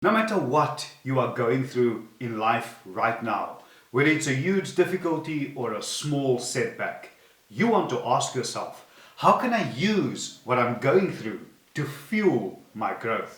No matter what you are going through in life right now, whether it's a huge difficulty or a small setback, you want to ask yourself, how can I use what I'm going through to fuel my growth?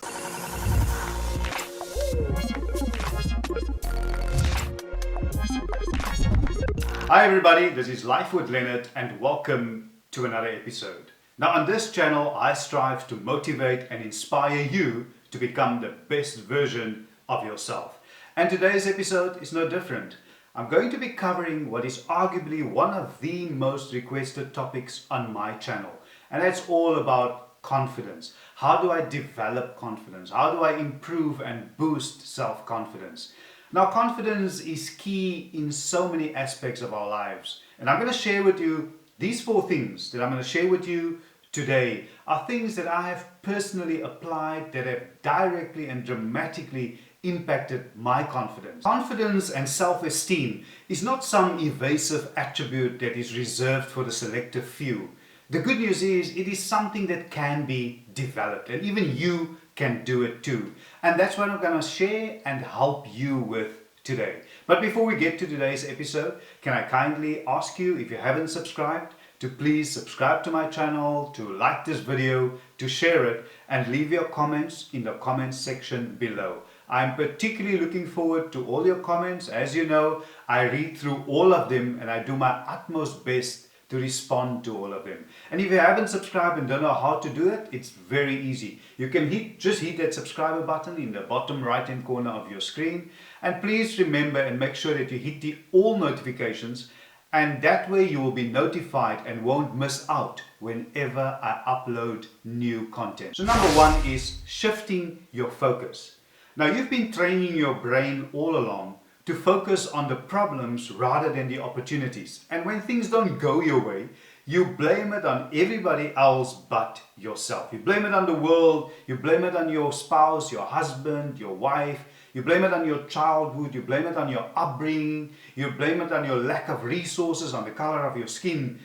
Hi everybody, this is Life with Leonard and welcome to another episode. Now on this channel I strive to motivate and inspire you to become the best version of yourself. And today's episode is no different. I'm going to be covering what is arguably one of the most requested topics on my channel. And that's all about confidence. How do I develop confidence? How do I improve and boost self-confidence? Now, confidence is key in so many aspects of our lives. And I'm going to share with you these 4 things that I'm going to share with you today are things that I have personally applied that have directly and dramatically impacted my confidence. Confidence and self-esteem is not some evasive attribute that is reserved for the selective few. The good news is it is something that can be developed, and even you can do it too. And that's what I'm going to share and help you with today. But before we get to today's episode, can I kindly ask you, if you haven't subscribed, to please subscribe to my channel, to like this video, to share it, and leave your comments in the comments section below. I'm particularly looking forward to all your comments. As you know, I read through all of them and I do my utmost best to respond to all of them. And if you haven't subscribed and don't know how to do it, it's very easy. You can just hit that subscriber button in the bottom right hand corner of your screen. And please remember and make sure that you hit the all notifications, and that way you will be notified and won't miss out whenever I upload new content. So number 1 is shifting your focus. Now you've been training your brain all along to focus on the problems rather than the opportunities. And when things don't go your way, you blame it on everybody else but yourself. You blame it on the world, you blame it on your spouse, your husband, your wife, you blame it on your childhood, you blame it on your upbringing, you blame it on your lack of resources, on the color of your skin.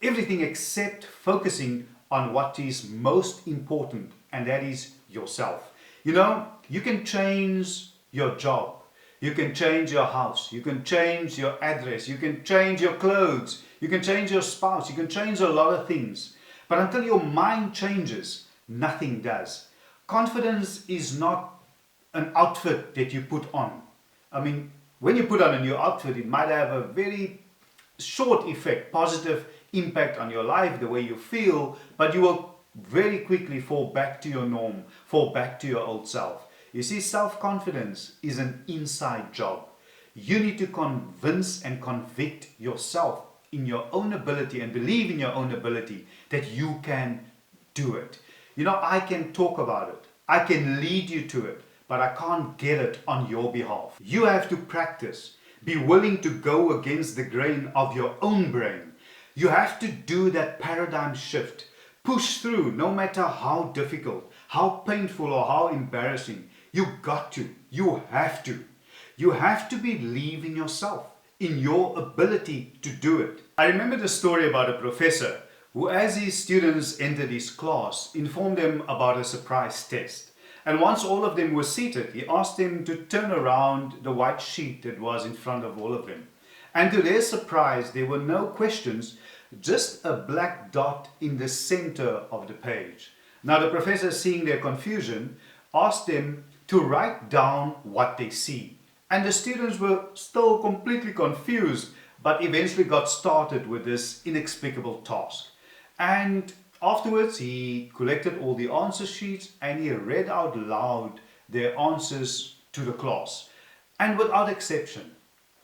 Everything except focusing on what is most important, and that is yourself. You know, you can change your job. You can change your house, you can change your address, you can change your clothes, you can change your spouse, you can change a lot of things. But until your mind changes, nothing does. Confidence is not an outfit that you put on. I mean, when you put on a new outfit, it might have a very short effect, positive impact on your life, the way you feel, but you will very quickly fall back to your norm, fall back to your old self. You see, self-confidence is an inside job. You need to convince and convict yourself in your own ability and believe in your own ability that you can do it. You know, I can talk about it. I can lead you to it, but I can't get it on your behalf. You have to practice. Be willing to go against the grain of your own brain. You have to do that paradigm shift. Push through, no matter how difficult, how painful or how embarrassing. You got to. You have to. You have to believe in yourself, in your ability to do it. I remember the story about a professor who, as his students entered his class, informed them about a surprise test. And once all of them were seated, he asked them to turn around the white sheet that was in front of all of them. And to their surprise, there were no questions, just a black dot in the center of the page. Now the professor, seeing their confusion, asked them to write down what they see. And the students were still completely confused, but eventually got started with this inexplicable task. And afterwards, he collected all the answer sheets and he read out loud their answers to the class. And without exception,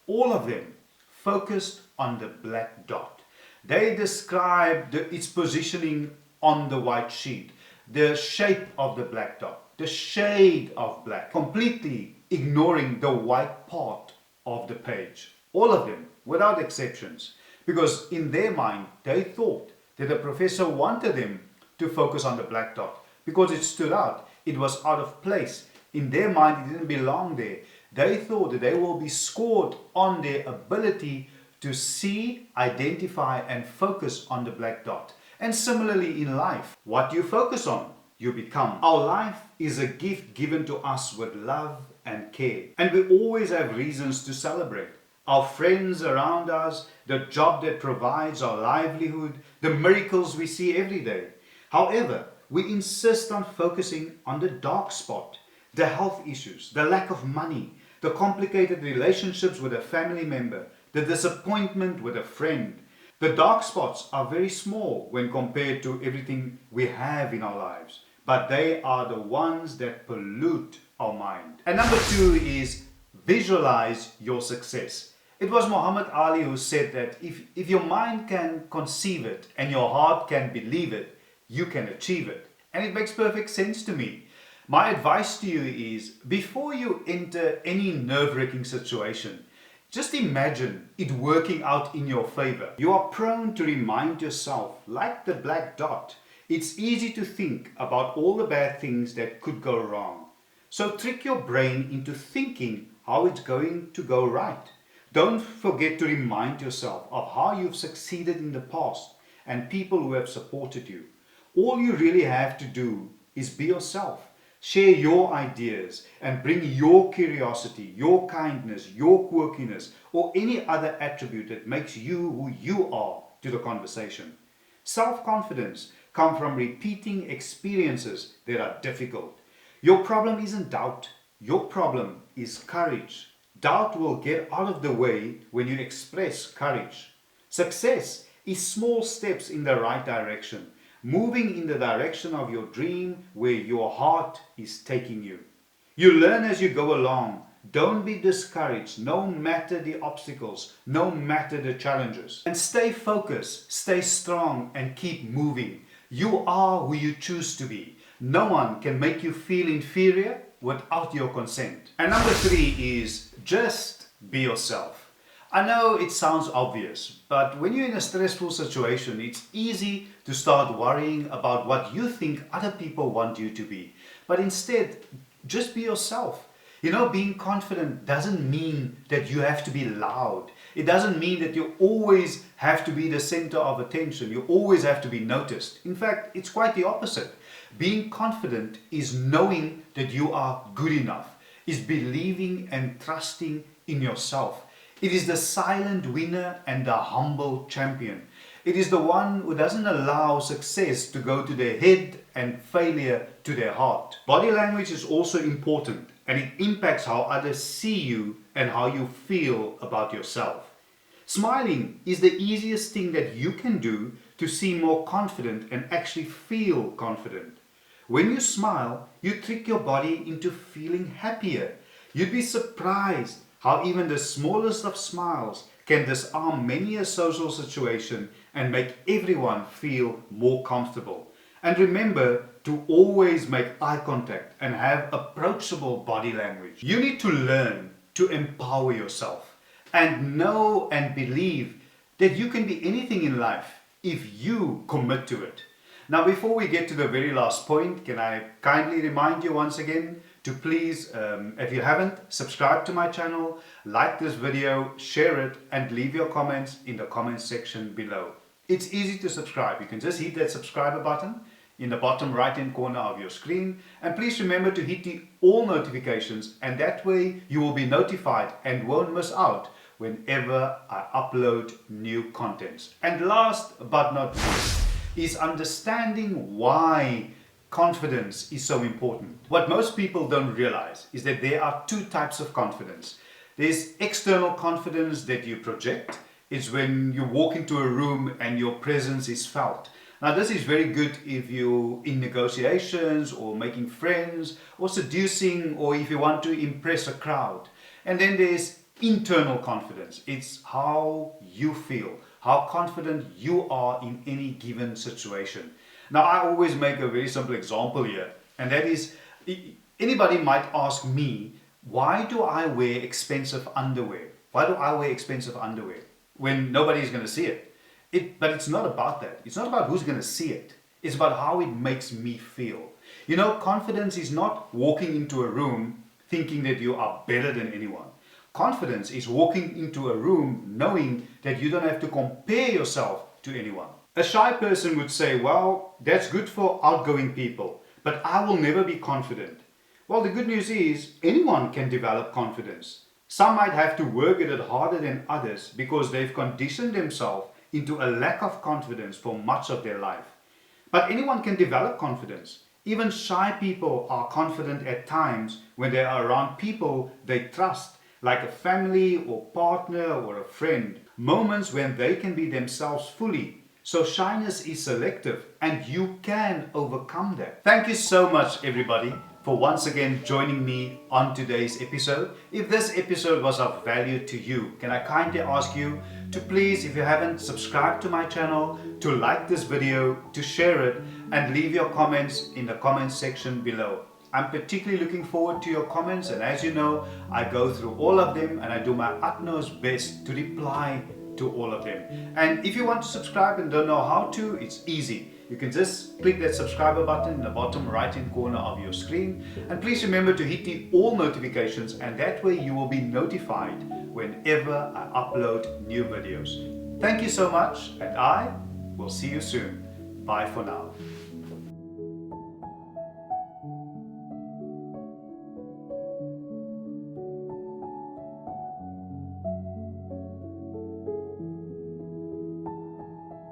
all of them focused on the black dot. They described its positioning on the white sheet, the shape of the black dot, the shade of black, completely ignoring the white part of the page. All of them, without exceptions, because in their mind, they thought that the professor wanted them to focus on the black dot because it stood out. It was out of place. In their mind, it didn't belong there. They thought that they will be scored on their ability to see, identify, and focus on the black dot. And similarly in life, what do you focus on? you become. Our life is a gift given to us with love and care, and we always have reasons to celebrate. Our friends around us, the job that provides our livelihood, the miracles we see every day. However, we insist on focusing on the dark spot, the health issues, the lack of money, the complicated relationships with a family member, the disappointment with a friend. The dark spots are very small when compared to everything we have in our lives, but they are the ones that pollute our mind. And number 2 is visualize your success. It was Muhammad Ali who said that if your mind can conceive it and your heart can believe it, you can achieve it. And it makes perfect sense to me. My advice to you is, before you enter any nerve-wracking situation, just imagine it working out in your favor. You are prone to remind yourself, like the black dot, it's easy to think about all the bad things that could go wrong. So trick your brain into thinking how it's going to go right. Don't forget to remind yourself of how you've succeeded in the past and people who have supported you. All you really have to do is be yourself. Share your ideas and bring your curiosity, your kindness, your quirkiness, or any other attribute that makes you who you are to the conversation. Self-confidence comes from repeating experiences that are difficult. Your problem isn't doubt. Your problem is courage. Doubt will get out of the way when you express courage. Success is small steps in the right direction, moving in the direction of your dream where your heart is taking you. You learn as you go along. Don't be discouraged, no matter the obstacles, no matter the challenges. And stay focused, stay strong, and keep moving. You are who you choose to be. No one can make you feel inferior without your consent. And number 3 is just be yourself. I know it sounds obvious, but when you're in a stressful situation, it's easy to start worrying about what you think other people want you to be. But instead, just be yourself. You know, being confident doesn't mean that you have to be loud. It doesn't mean that you always have to be the center of attention. You always have to be noticed. In fact, it's quite the opposite. Being confident is knowing that you are good enough, is believing and trusting in yourself. It is the silent winner and the humble champion. It is the one who doesn't allow success to go to their head and failure to their heart. Body language is also important, and it impacts how others see you and how you feel about yourself. Smiling is the easiest thing that you can do to seem more confident and actually feel confident. When you smile, you trick your body into feeling happier. You'd be surprised how even the smallest of smiles can disarm many a social situation and make everyone feel more comfortable. And remember to always make eye contact and have approachable body language. You need to learn to empower yourself and know and believe that you can be anything in life if you commit to it. Now, before we get to the very last point, can I kindly remind you once again to please, if you haven't, subscribe to my channel, like this video, share it, and leave your comments in the comments section below. It's easy to subscribe. You can just hit that subscriber button in the bottom right hand corner of your screen, and please remember to hit the all notifications, and that way you will be notified and won't miss out whenever I upload new contents. And last but not least is understanding why confidence is so important. What most people don't realize is that there are 2 types of confidence. There's external confidence that you project. It's when you walk into a room and your presence is felt. Now, this is very good if you're in negotiations or making friends or seducing, or if you want to impress a crowd. And then there's internal confidence. It's how you feel, how confident you are in any given situation. Now, I always make a very simple example here, and that is, anybody might ask me, why do I wear expensive underwear? Why do I wear expensive underwear when nobody's going to see it? But it's not about that. It's not about who's going to see it. It's about how it makes me feel. You know, confidence is not walking into a room thinking that you are better than anyone. Confidence is walking into a room knowing that you don't have to compare yourself to anyone. A shy person would say, well, that's good for outgoing people, but I will never be confident. Well, the good news is anyone can develop confidence. Some might have to work at it harder than others because they've conditioned themselves into a lack of confidence for much of their life. But anyone can develop confidence. Even shy people are confident at times when they are around people they trust, like a family or partner or a friend. Moments when they can be themselves fully. So shyness is selective and you can overcome that. Thank you so much, everybody, for once again joining me on today's episode. If this episode was of value to you, can I kindly ask you to please, if you haven't subscribed to my channel, to like this video, to share it, and leave your comments in the comments section below. I'm particularly looking forward to your comments, and as you know, I go through all of them and I do my utmost best to reply to all of them. And if you want to subscribe and don't know how to, it's easy. You can just click that subscriber button in the bottom right hand corner of your screen, and please remember to hit the all notifications, and that way you will be notified whenever I upload new videos. Thank you so much, and I will see you soon. Bye for now.